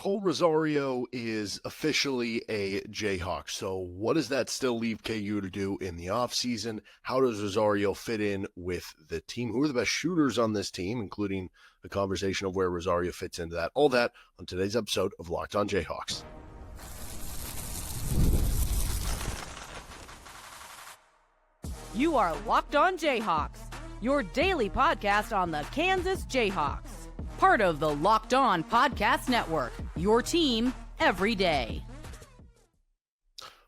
Kohl Rosario is officially a Jayhawk. So what does that still leave KU to do in the offseason? How does Rosario fit in with the team? Who are the best shooters on this team, including the conversation of where Rosario fits into that? All that on today's episode of Locked On Jayhawks. You are Locked On Jayhawks, your daily podcast on the Kansas Jayhawks. Part of the Locked On Podcast Network, your team every day.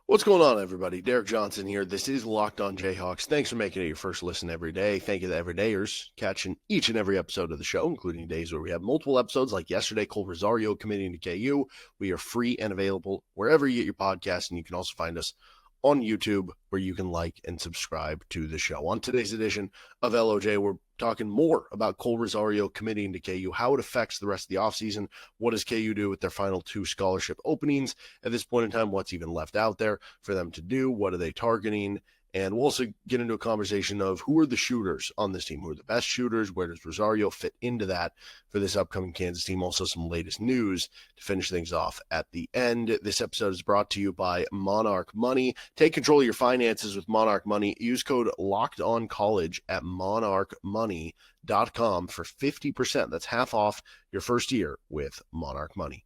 What's going on, everybody? Derek Johnson here. This is Locked On Jayhawks. Thanks for making it your first listen every day. Thank you to everydayers catching each and every episode of the show, including days where we have multiple episodes like yesterday, Kohl Rosario committing to KU. We are free and available wherever you get your podcast, and you can also find us on YouTube, where you can like and subscribe to the show. On today's edition of LOJ, we're talking more about Kohl Rosario committing to KU, how it affects the rest of the offseason, what does KU do with their final 2 scholarship openings at this point in time, what's even left out there for them to do, what are they targeting, and we'll also get into a conversation of who are the shooters on this team, who are the best shooters, where does Rosario fit into that for this upcoming Kansas team, also some latest news to finish things off at the end. This episode is brought to you by Monarch Money. Take control of your finances with Monarch Money. Use code LOCKEDONCOLLEGE at monarchmoney.com for 50%. That's half off your first year with Monarch Money.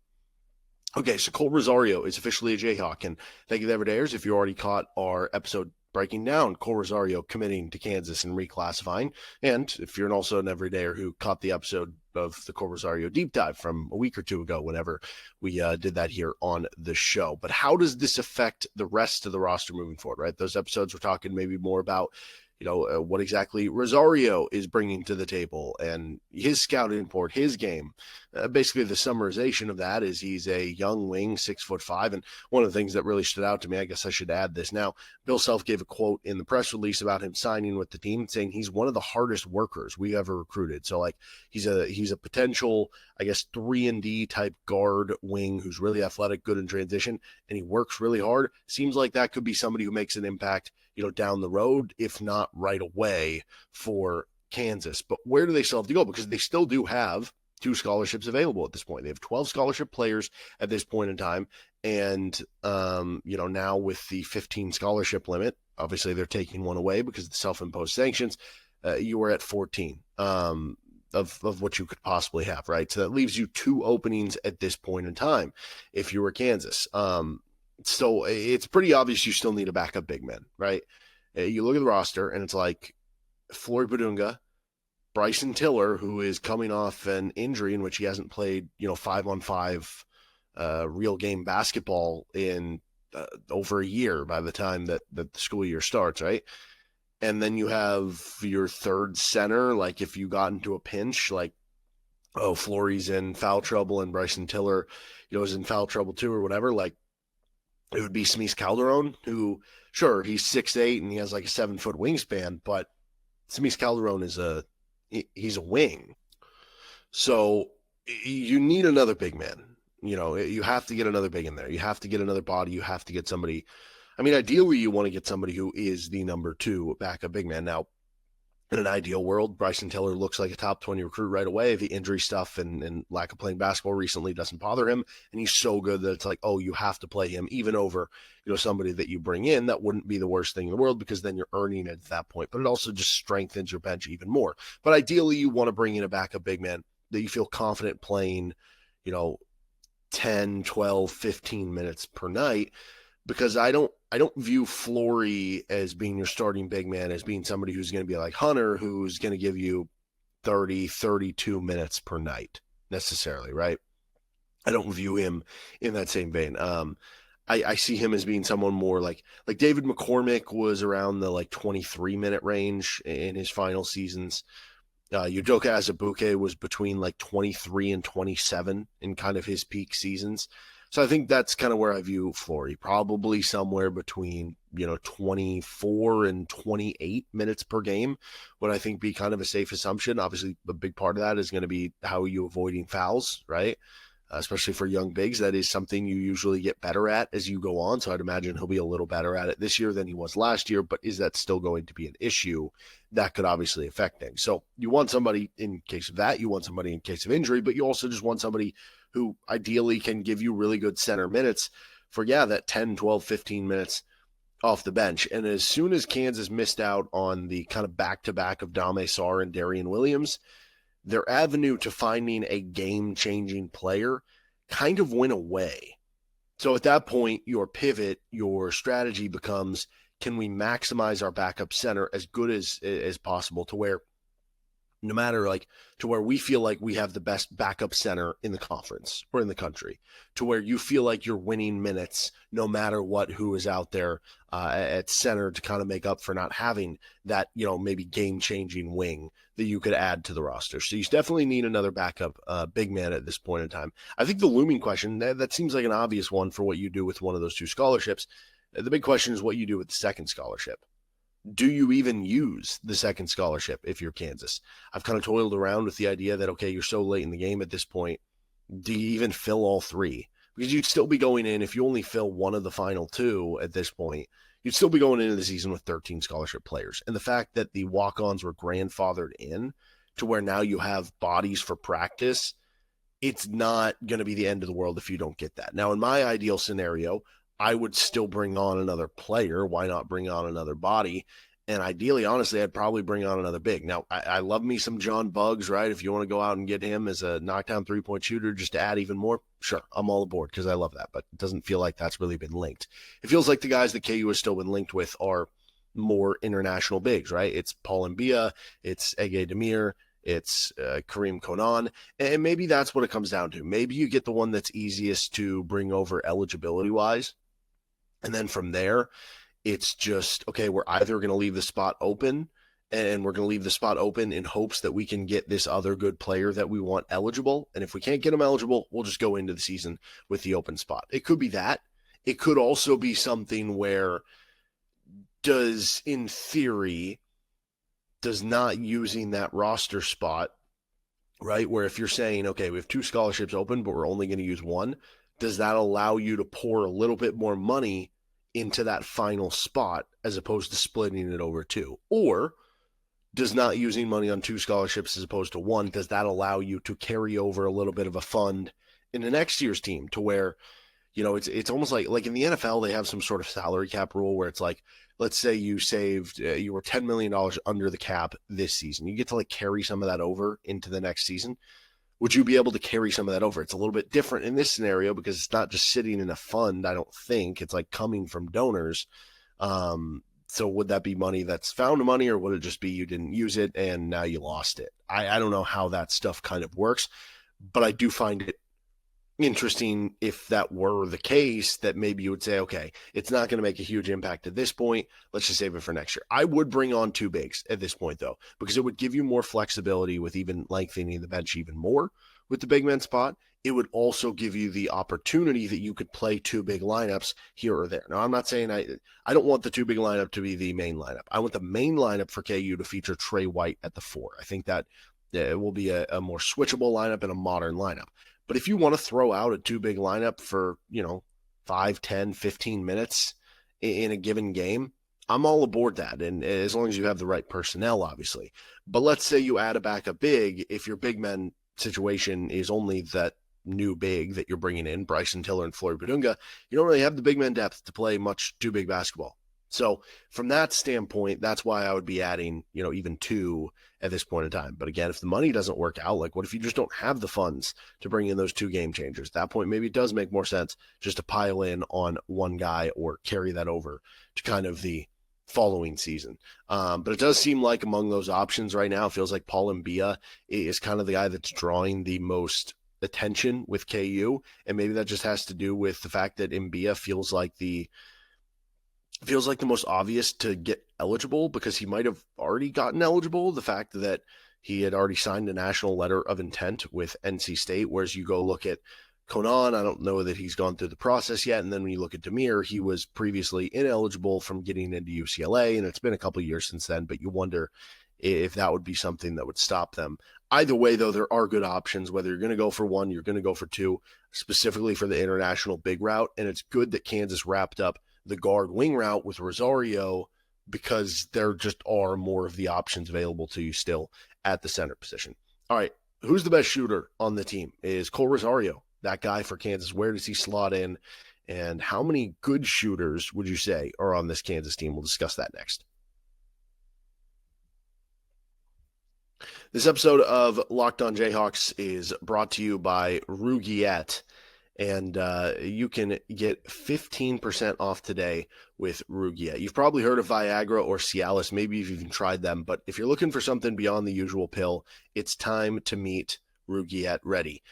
Okay, so Kohl Rosario is officially a Jayhawk, and thank you to everydayers if you already caught our episode breaking down Kohl Rosario committing to Kansas and reclassifying. And if you're also an everydayer who caught the episode of the Kohl Rosario deep dive from a week or two ago, whenever we did that here on the show. But how does this affect the rest of the roster moving forward, right? Those episodes we're talking maybe more about, what exactly Rosario is bringing to the table and his scouting report, his game. Basically, the summarization of that is he's a young wing, 6'5". And one of the things that really stood out to me, I guess I should add this now, Bill Self gave a quote in the press release about him signing with the team, saying he's one of the hardest workers we ever recruited. So like he's a potential, I guess, 3-and-D type guard wing who's really athletic, good in transition, and he works really hard. Seems like that could be somebody who makes an impact down the road, if not right away for Kansas. But where do they still have to go? Because they still do have 2 scholarships available at this point. They have 12 scholarship players at this point in time. And, now with the 15 scholarship limit, obviously they're taking one away because of the self-imposed sanctions. You are at 14 of what you could possibly have, right? So that leaves you 2 openings at this point in time if you were Kansas. So it's pretty obvious you still need a backup big man, right? You look at the roster, and it's like Flory Badunga, Bryson Tiller, who is coming off an injury in which he hasn't played, 5-on-5 real game basketball in over a year by the time that the school year starts, right? And then you have your third center, like if you got into a pinch, like, Flory's in foul trouble and Bryson Tiller, is in foul trouble too or whatever, like, it would be Smeece Calderon, who, sure, he's 6'8" and he has like a 7-foot wingspan, but Smeece Calderon he's a wing. So you need another big man. You have to get another big in there. You have to get another body. You have to get somebody. I mean, ideally, you want to get somebody who is the number 2 backup big man. Now, in an ideal world, Bryson Tiller looks like a top 20 recruit right away. The injury stuff and lack of playing basketball recently doesn't bother him. And he's so good that it's like, you have to play him even over, somebody that you bring in. That wouldn't be the worst thing in the world because then you're earning it at that point. But it also just strengthens your bench even more. But ideally, you want to bring in a backup big man that you feel confident playing, 10, 12, 15 minutes per night. Because I don't view Flory as being your starting big man, as being somebody who's going to be like Hunter, who's going to give you 30, 32 minutes per night necessarily, right? I don't view him in that same vein. I see him as being someone more like David McCormack was around the 23-minute range in his final seasons. Udoka Azubuike was between 23 and 27 in kind of his peak seasons. So I think that's kind of where I view Flory, probably somewhere between, 24 and 28 minutes per game, would I think be kind of a safe assumption. Obviously, a big part of that is going to be how are you avoiding fouls, right? Especially for young bigs. That is something you usually get better at as you go on. So I'd imagine he'll be a little better at it this year than he was last year. But is that still going to be an issue? That could obviously affect things. So you want somebody in case of that. You want somebody in case of injury, but you also just want somebody who ideally can give you really good center minutes for, that 10, 12, 15 minutes off the bench. And as soon as Kansas missed out on the kind of back-to-back of Dame Sarr and Darian Williams, their avenue to finding a game-changing player kind of went away. So at that point, your pivot, your strategy becomes, can we maximize our backup center as good as possible to where no matter to where we feel like we have the best backup center in the conference or in the country, to where you feel like you're winning minutes no matter who is out there at center to kind of make up for not having that, maybe game-changing wing that you could add to the roster. So you definitely need another backup big man at this point in time. I think the looming question, that seems like an obvious one for what you do with one of those two scholarships. The big question is what you do with the second scholarship. Do you even use the second scholarship if you're Kansas? I've kind of toiled around with the idea that, okay, you're so late in the game at this point. Do you even fill all three? Because you'd still be going in, if you only fill one of the final two at this point, you'd still be going into the season with 13 scholarship players. And the fact that the walk-ons were grandfathered in to where now you have bodies for practice, it's not going to be the end of the world if you don't get that. Now, in my ideal scenario, I would still bring on another player. Why not bring on another body? And ideally, honestly, I'd probably bring on another big. Now, I love me some John Buggs, right? If you want to go out and get him as a knockdown three-point shooter just to add even more, sure, I'm all aboard because I love that. But it doesn't feel like that's really been linked. It feels like the guys that KU has still been linked with are more international bigs, right? It's Paul Mbiya, it's Ege Demir, it's Kerem Konan, and maybe that's what it comes down to. Maybe you get the one that's easiest to bring over eligibility-wise. And then from there, it's just, okay, we're either going to leave the spot open and we're going to leave the spot open in hopes that we can get this other good player that we want eligible. And if we can't get him eligible, we'll just go into the season with the open spot. It could be that. It could also be something where in theory, does not using that roster spot, right? Where if you're saying, okay, we have two scholarships open, but we're only going to use one, does that allow you to pour a little bit more money into that final spot as opposed to splitting it over two? Or does not using money on two scholarships as opposed to one, does that allow you to carry over a little bit of a fund in the next year's team to where, it's almost like in the NFL, they have some sort of salary cap rule where it's like, let's say you saved, you were $10 million under the cap this season. You get to carry some of that over into the next season. Would you be able to carry some of that over? It's a little bit different in this scenario because it's not just sitting in a fund, I don't think. It's coming from donors. So would that be money that's found money, or would it just be you didn't use it and now you lost it? I don't know how that stuff kind of works, but I do find it interesting if that were the case, that maybe you would say, okay, it's not going to make a huge impact at this point. Let's just save it for next year. I would bring on two bigs at this point, though, because it would give you more flexibility with even lengthening the bench even more with the big man spot. It would also give you the opportunity that you could play two big lineups here or there. Now, I'm not saying I don't want the two big lineup to be the main lineup. I want the main lineup for KU to feature Trey White at the 4. I think that it will be a more switchable lineup and a modern lineup. But if you want to throw out a two big lineup for, 5, 10, 15 minutes in a given game, I'm all aboard that. And as long as you have the right personnel, obviously. But let's say you add a backup big. If your big men situation is only that new big that you're bringing in, Bryson Tiller and Floyd Badunga, you don't really have the big man depth to play much two big basketball. So from that standpoint, that's why I would be adding, even two at this point in time. But again, if the money doesn't work out, what if you just don't have the funds to bring in those two game changers? At that point, maybe it does make more sense just to pile in on one guy or carry that over to kind of the following season. But it does seem like among those options right now, it feels like Paul Mbiya is kind of the guy that's drawing the most attention with KU. And maybe that just has to do with the fact that Mbiya feels like the most obvious to get eligible because he might have already gotten eligible. The fact that he had already signed a national letter of intent with NC State, whereas you go look at Konan, I don't know that he's gone through the process yet. And then when you look at Demir, he was previously ineligible from getting into UCLA, and it's been a couple of years since then, but you wonder if that would be something that would stop them. Either way, though, there are good options. Whether you're going to go for one, you're going to go for two, specifically for the international big route. And it's good that Kansas wrapped up the guard wing route with Rosario because there just are more of the options available to you still at the center position. All right, who's the best shooter on the team? Is Kohl Rosario that guy for Kansas? Where does he slot in? And how many good shooters would you say are on this Kansas team? We'll discuss that next. This episode of Locked On Jayhawks is brought to you by Rugiet. And you can get 15% off today with Rugiet. You've probably heard of Viagra or Cialis. Maybe you've even tried them. But if you're looking for something beyond the usual pill, it's time to meet Rugiet Ready.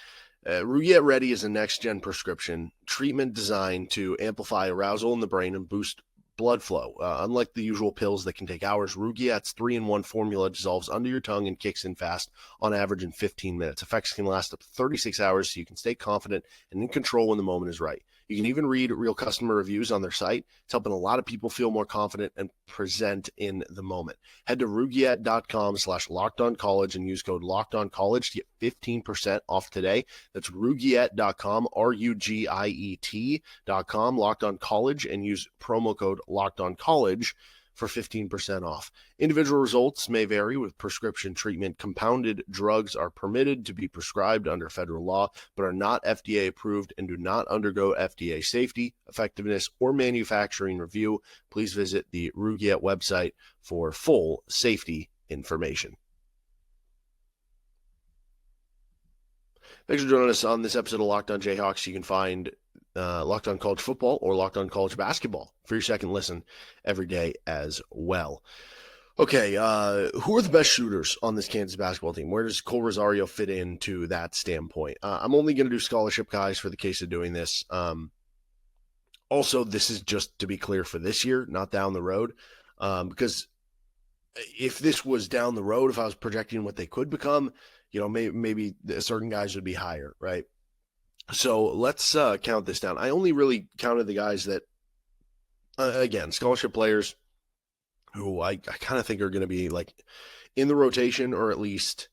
Rugiet Ready is a next-gen prescription treatment designed to amplify arousal in the brain and boost blood flow. Unlike the usual pills that can take hours, Rugiet's 3-in-1 formula dissolves under your tongue and kicks in fast, on average in 15 minutes. Effects can last up to 36 hours, so you can stay confident and in control when the moment is right. You can even read real customer reviews on their site. It's helping a lot of people feel more confident and present in the moment. Head to Rugiet.com/LockedOnCollege and use code LockedOnCollege to get 15% off today. That's Rugiet.com, Rugiet.com, LockedOnCollege, and use promo code LockedOnCollege for 15% off. Individual results may vary with prescription treatment. Compounded drugs are permitted to be prescribed under federal law, but are not FDA approved and do not undergo FDA safety, effectiveness, or manufacturing review. Please visit the Rugiet website for full safety information. Thanks for joining us on this episode of Locked On Jayhawks. You can find Locked On College Football or Locked On College Basketball for your second listen every day as well. Okay, who are the best shooters on this Kansas basketball team? Where does Kohl Rosario fit into that standpoint? I'm only going to do scholarship guys for the case of doing this. Also, this is just to be clear for this year, not down the road, because if this was down the road, if I was projecting what they could become, maybe certain guys would be higher, right? So let's count this down. I only really counted the guys that, again, scholarship players who I kind of think are going to be like in the rotation, or at least,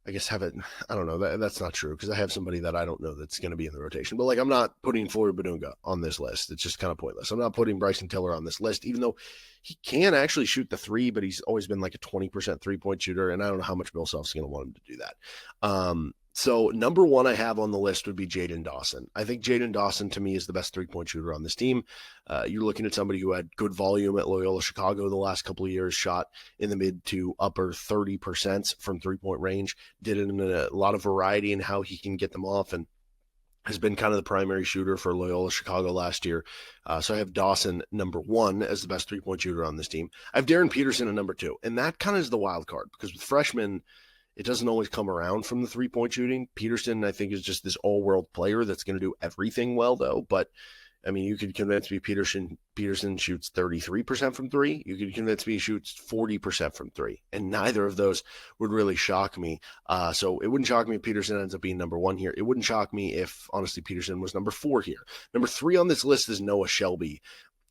I guess, have it. I don't know. That's not true, because I have somebody that I don't know that's going to be in the rotation. But I'm not putting Floyd Badunga on this list. It's just kind of pointless. I'm not putting Bryson Tiller on this list, even though he can actually shoot the three, but he's always been like a 20% three-point shooter, and I don't know how much Bill Self's going to want him to do that. So number one I have on the list would be Jaden Dawson. I think Jaden Dawson, to me, is the best three-point shooter on this team. You're looking at somebody who had good volume at Loyola Chicago the last couple of years, shot in the mid to upper 30% from three-point range, did it in a lot of variety in how he can get them off, and has been kind of the primary shooter for Loyola Chicago last year. So I have Dawson number one as the best three-point shooter on this team. I have Darren Peterson at number two, and that kind of is the wild card, because with freshmen, it doesn't always come around from the three-point shooting. Peterson, I think, is just this all-world player that's going to do everything well, though. But, I mean, you could convince me Peterson shoots 33% from three. You could convince me he shoots 40% from three. And neither of those would really shock me. So it wouldn't shock me if Peterson ends up being number one here. It wouldn't shock me if, honestly, Peterson was number four here. Number three on this list is Noah Shelby.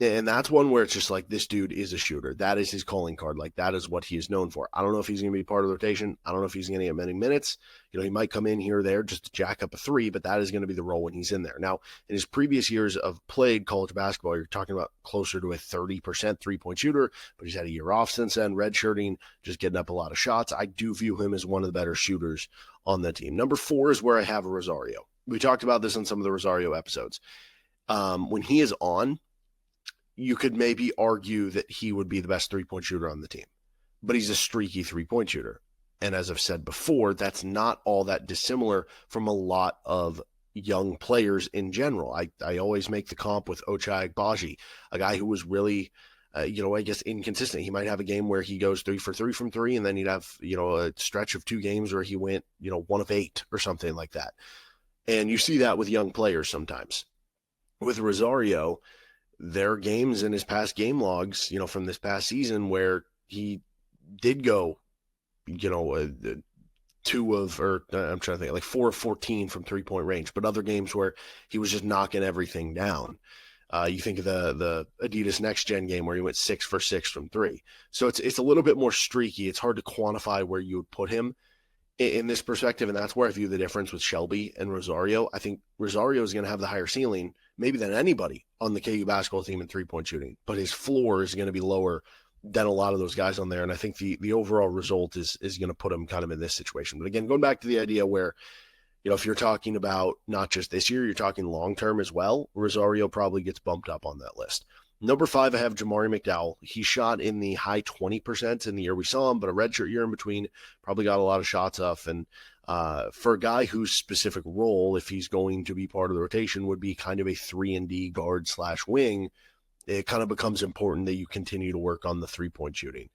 And that's one where it's just like, this dude is a shooter. That is his calling card. Like, that is what he is known for. I don't know if he's going to be part of the rotation. I don't know if he's going to get many minutes. He might come in here or there just to jack up a three, but that is going to be the role when he's in there. Now, in his previous years of played college basketball, you're talking about closer to a 30% three-point shooter, but he's had a year off since then, redshirting, just getting up a lot of shots. I do view him as one of the better shooters on the team. Number four is where I have Rosario. We talked about this on some of the Rosario episodes. When he is on, you could maybe argue that he would be the best three-point shooter on the team, but he's a streaky three-point shooter. And as I've said before, that's not all that dissimilar from a lot of young players in general. I always make the comp with Ochai Agbaji, a guy who was really, I guess inconsistent. He might have a game where he goes 3 for 3 from three, and then he'd have, a stretch of 2 games where he went, 1 of 8 or something like that. And you see that with young players sometimes. With Rosario, there are games in his past game logs, from this past season where he did go, 4 of 14 from 3-point range, but other games where he was just knocking everything down. You think of the Adidas Next Gen game where he went 6 for 6 from 3. So it's a little bit more streaky. It's hard to quantify where you would put him in this perspective, and that's where I view the difference with Shelby and Rosario. I think Rosario is going to have the higher ceiling, maybe than anybody on the KU basketball team in three-point shooting, but his floor is going to be lower than a lot of those guys on there, and I think the overall result is going to put him kind of in this situation. But again, going back to the idea where if you're talking about not just this year, you're talking long-term as well, Rosario probably gets bumped up on that list. Number 5, I have Jamari McDowell. He shot in the high 20% in the year we saw him, but a redshirt year in between, probably got a lot of shots off. And for a guy whose specific role, if he's going to be part of the rotation, would be kind of a 3-and-D guard/wing, it kind of becomes important that you continue to work on the three-point shooting.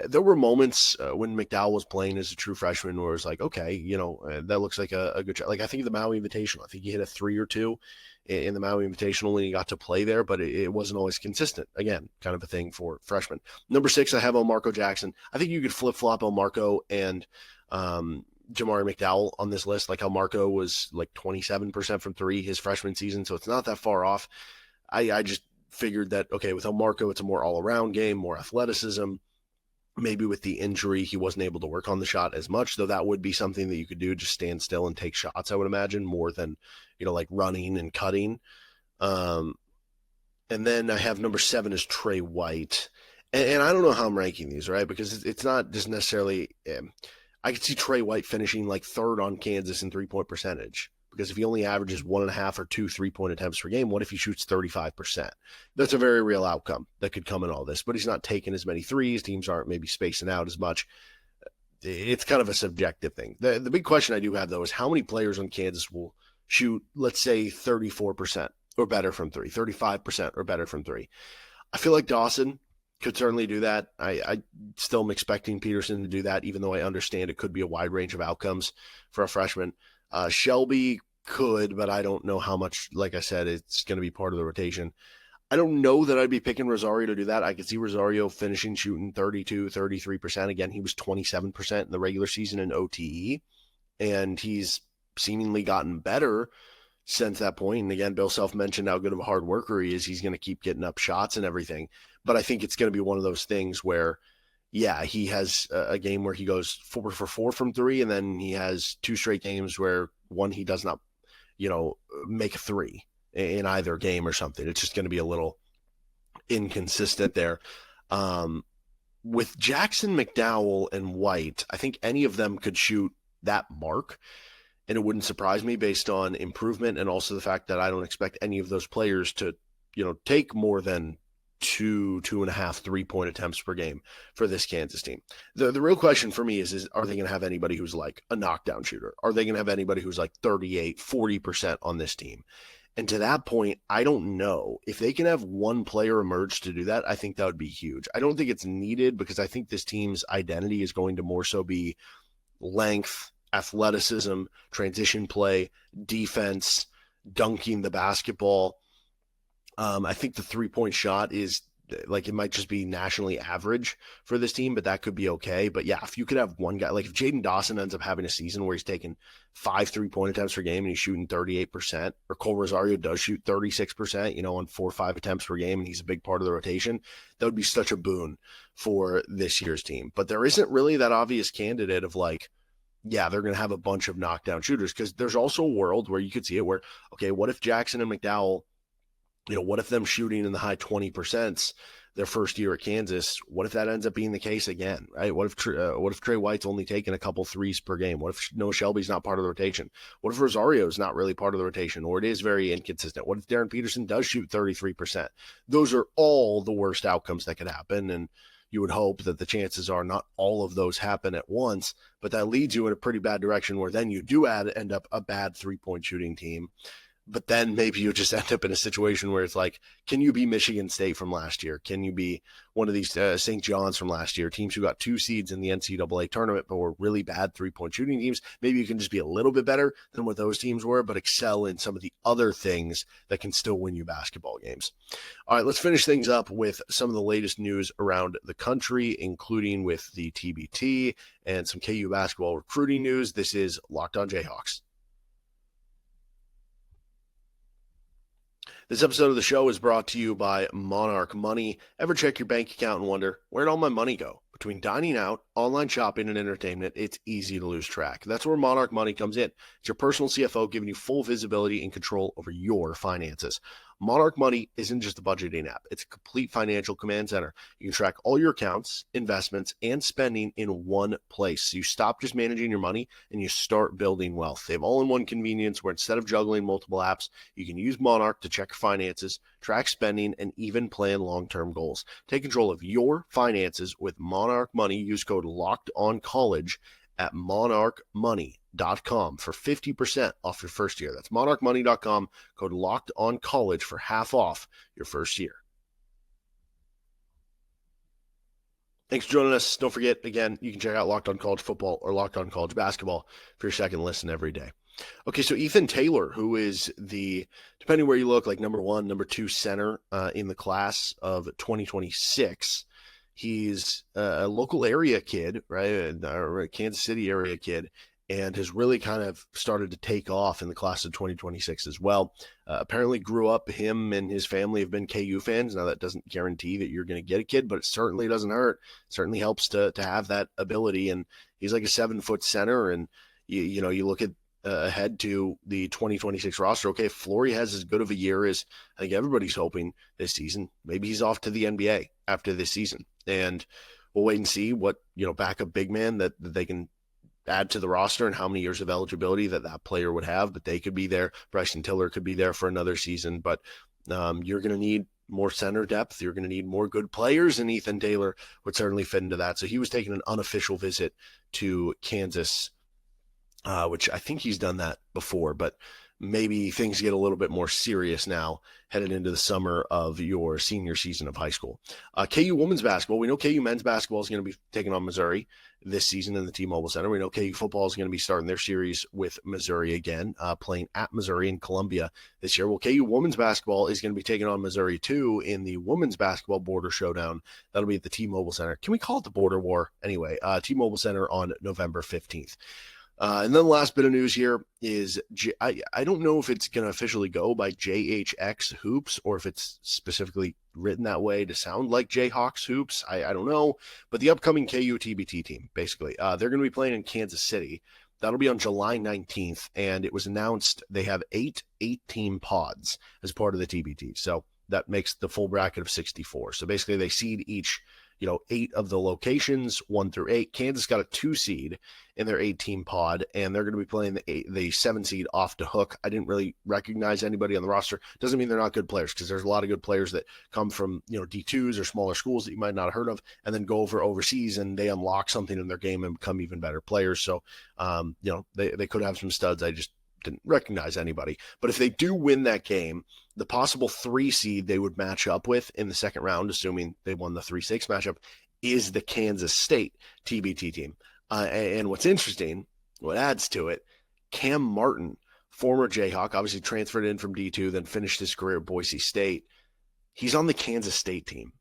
There were moments when McDowell was playing as a true freshman where it was like, okay, that looks like a good shot. Like I think the Maui Invitational, I think he hit a 3 or 2 in the Maui Invitational when he got to play there, but it wasn't always consistent. Again, kind of a thing for freshmen. Number 6, I have Elmarko Jackson. I think you could flip-flop Elmarko and Jamari McDowell on this list. Like Elmarko was like 27% from 3 his freshman season, so it's not that far off. I just figured that, okay, with Elmarko, it's a more all-around game, more athleticism. Maybe with the injury, he wasn't able to work on the shot as much, though that would be something that you could do, just stand still and take shots, I would imagine, more than, like running and cutting. And then I have number 7 is Trey White. And I don't know how I'm ranking these, right? Because it's not just necessarily I could see Trey White finishing like 3rd on Kansas in three-point percentage. Because if he only averages 1.5 or 2 3-point attempts per game, what if he shoots 35%? That's a very real outcome that could come in all this. But he's not taking as many threes. Teams aren't maybe spacing out as much. It's kind of a subjective thing. The big question I do have, though, is how many players on Kansas will shoot, let's say, 34% or better from 3, 35% or better from 3. I feel like Dawson could certainly do that. I still am expecting Peterson to do that, even though I understand it could be a wide range of outcomes for a freshman. Shelby could, but I don't know how much, like I said, it's going to be part of the rotation. I don't know that I'd be picking Rosario to do that. I could see Rosario finishing shooting 32, 33%. Again, he was 27% in the regular season in OTE, and he's seemingly gotten better since that point. And again, Bill Self mentioned how good of a hard worker he is. He's going to keep getting up shots and everything. But I think it's going to be one of those things where, yeah, he has a game where he goes 4 for 4 from 3, and then he has 2 straight games where one he does not, make a 3 in either game or something. It's just going to be a little inconsistent there. With Jackson, McDowell, and White, I think any of them could shoot that mark, and it wouldn't surprise me based on improvement and also the fact that I don't expect any of those players to, take more than 2.5 3-point attempts per game for this Kansas team. The real question for me is are they going to have anybody who's like a knockdown shooter? Are they going to have anybody who's like 38, 40% on this team? And to that point, I don't know. If they can have one player emerge to do that, I think that would be huge. I don't think it's needed because I think this team's identity is going to more so be length, athleticism, transition play, defense, dunking the basketball. I think the 3-point shot is like, it might just be nationally average for this team, but that could be okay. But yeah, if you could have one guy, like if Jaden Dawson ends up having a season where he's taking 5 3-point attempts per game and he's shooting 38%, or Kohl Rosario does shoot 36%, on 4 or 5 attempts per game, and he's a big part of the rotation, that would be such a boon for this year's team. But there isn't really that obvious candidate of like, yeah, they're going to have a bunch of knockdown shooters, because there's also a world where you could see it where, okay, what if Jackson and McDowell, what if them shooting in the high 20% their first year at Kansas? What if that ends up being the case again, right? What if Trey White's only taking a couple threes per game? What if Noah Shelby's not part of the rotation? What if Rosario's not really part of the rotation, or it is very inconsistent? What if Darren Peterson does shoot 33%? Those are all the worst outcomes that could happen, and you would hope that the chances are not all of those happen at once, but that leads you in a pretty bad direction where then you do end up a bad 3-point shooting team. But then maybe you just end up in a situation where it's like, can you be Michigan State from last year? Can you be one of these St. John's from last year, teams who got 2 seeds in the NCAA tournament but were really bad 3-point shooting teams? Maybe you can just be a little bit better than what those teams were, but excel in some of the other things that can still win you basketball games. All right, let's finish things up with some of the latest news around the country, including with the TBT and some KU basketball recruiting news. This is Locked On Jayhawks. This episode of the show is brought to you by Monarch Money. Ever check your bank account and wonder, where'd all my money go? Between dining out, online shopping and entertainment, it's easy to lose track. That's where Monarch Money comes in. It's your personal CFO giving you full visibility and control over your finances. Monarch Money isn't just a budgeting app. It's a complete financial command center. You can track all your accounts, investments, and spending in one place. So you stop just managing your money and you start building wealth. They have all-in-one convenience where instead of juggling multiple apps, you can use Monarch to check your finances, track spending, and even plan long-term goals. Take control of your finances with Monarch Money. Use code LOCKEDONCollege at monarchmoney.com for 50% off your first year. That's monarchmoney.com, code LOCKEDONCollege for half off your first year. Thanks for joining us. Don't forget, again, you can check out Locked On College Football or Locked On College Basketball for your second listen every day. Okay, so Ethan Taylor, who is the, depending where you look, like number 1, number 2 center in the class of 2026. He's a local area kid, right? A Kansas City area kid, and has really kind of started to take off in the class of 2026 as well. Apparently grew up, him and his family have been KU fans. Now, that doesn't guarantee that you're going to get a kid, but it certainly doesn't hurt. It certainly helps to have that ability. And he's like a 7-foot center. And, you look at ahead to the 2026 roster. Okay, if Flory has as good of a year as I think everybody's hoping this season, maybe he's off to the NBA after this season. And we'll wait and see what, backup big man that they can add to the roster and how many years of eligibility that player would have, but they could be there. Bryson Tiller could be there for another season, but you're going to need more center depth. You're going to need more good players, and Ethan Taylor would certainly fit into that. So he was taking an unofficial visit to Kansas, which I think he's done that before, but maybe things get a little bit more serious now headed into the summer of your senior season of high school. KU women's basketball, we know KU men's basketball is going to be taking on Missouri this season in the T-Mobile Center. We know KU football is going to be starting their series with Missouri again, playing at Missouri in Columbia this year. Well, KU women's basketball is going to be taking on Missouri too in the women's basketball border showdown. That'll be at the T-Mobile Center. Can we call it the border war? Anyway, T-Mobile Center on November 15th. And then the last bit of news here is I don't know if it's going to officially go by JHX Hoops or if it's specifically written that way to sound like Jayhawks Hoops. I don't know. But the upcoming KU TBT team, basically, they're going to be playing in Kansas City. That'll be on July 19th. And it was announced they have 8 8-team pods as part of the TBT. So that makes the full bracket of 64. So basically they seed each 8 of the locations, 1 through 8. Kansas got a 2 seed in their 8-team pod, and they're going to be playing the 7 seed off to Hook. I didn't really recognize anybody on the roster. Doesn't mean they're not good players, because there's a lot of good players that come from D2s or smaller schools that you might not have heard of, and then go overseas and they unlock something in their game and become even better players. So they could have some studs. I just didn't recognize anybody. But if they do win that game, the possible 3 seed they would match up with in the second round, assuming they won the 3-6 matchup, is the Kansas State TBT team. And what's interesting, what adds to it, Cam Martin, former Jayhawk, obviously transferred in from D2, then finished his career at Boise State. He's on the Kansas State team.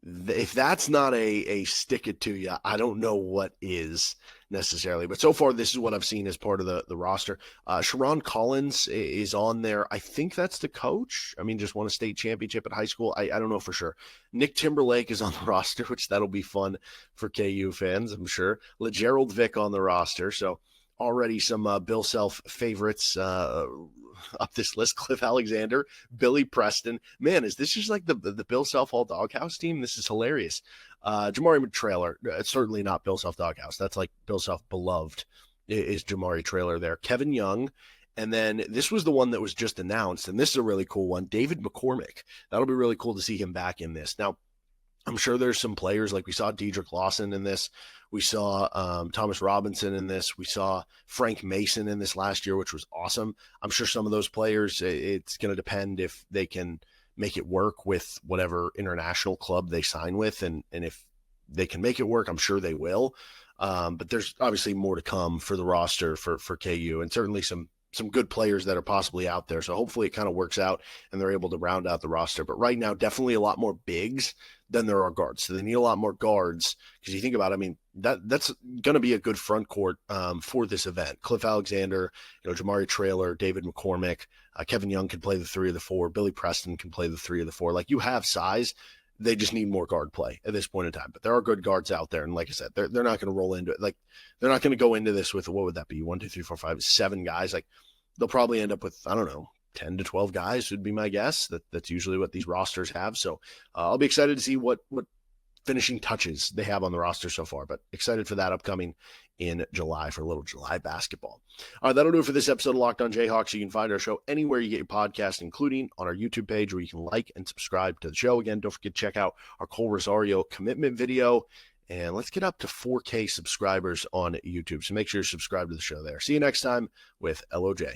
If that's not a stick it to you, I don't know what is necessarily. But so far, this is what I've seen as part of the roster. Sharon Collins is on there. I think that's the coach. Just won a state championship at high school. I don't know for sure. Nick Timberlake is on the roster, which that'll be fun for KU fans, I'm sure. LeGerald Vick on the roster. So already some Bill Self favorites up this list. Cliff Alexander, Billy Preston. Man, is this just like the Bill Self all doghouse team? This is hilarious. Jamari Trailer, certainly not Bill Self doghouse. That's like Bill Self beloved is Jamari Trailer there. Kevin Young. And then this was the one that was just announced, and this is a really cool one. David McCormack. That'll be really cool to see him back in this. Now, I'm sure there's some players, like we saw Dedrick Lawson in this. We saw Thomas Robinson in this. We saw Frank Mason in this last year, which was awesome. I'm sure some of those players, it's going to depend if they can make it work with whatever international club they sign with. And if they can make it work, I'm sure they will. But there's obviously more to come for the roster for KU, and certainly some good players that are possibly out there. So hopefully it kind of works out and they're able to round out the roster. But right now, definitely a lot more bigs than there are guards. So they need a lot more guards, because you think about it, that's going to be a good front court for this event. Cliff Alexander, Jamari Trailer, David McCormack, Kevin Young can play the 3 of the 4. Billy Preston can play the 3 of the 4. Like, you have size They just need more guard play at this point in time. But there are good guards out there. And like I said, they're not going to roll into it. Like, they're not going to go into this with, what would that be? 1, 2, 3, 4, 5, 7 guys. Like, they'll probably end up with, I don't know, 10 to 12 guys would be my guess. That's usually what these rosters have. So I'll be excited to see what finishing touches they have on the roster so far, but excited for that upcoming in July for a little July basketball. All right, that'll do it for this episode of Locked On Jayhawks. You can find our show anywhere you get your podcast, including on our YouTube page, where you can like and subscribe to the show. Again, don't forget to check out our Kohl Rosario commitment video, and let's get up to 4K subscribers on YouTube. So make sure you're subscribed to the show there. See you next time with LOJ.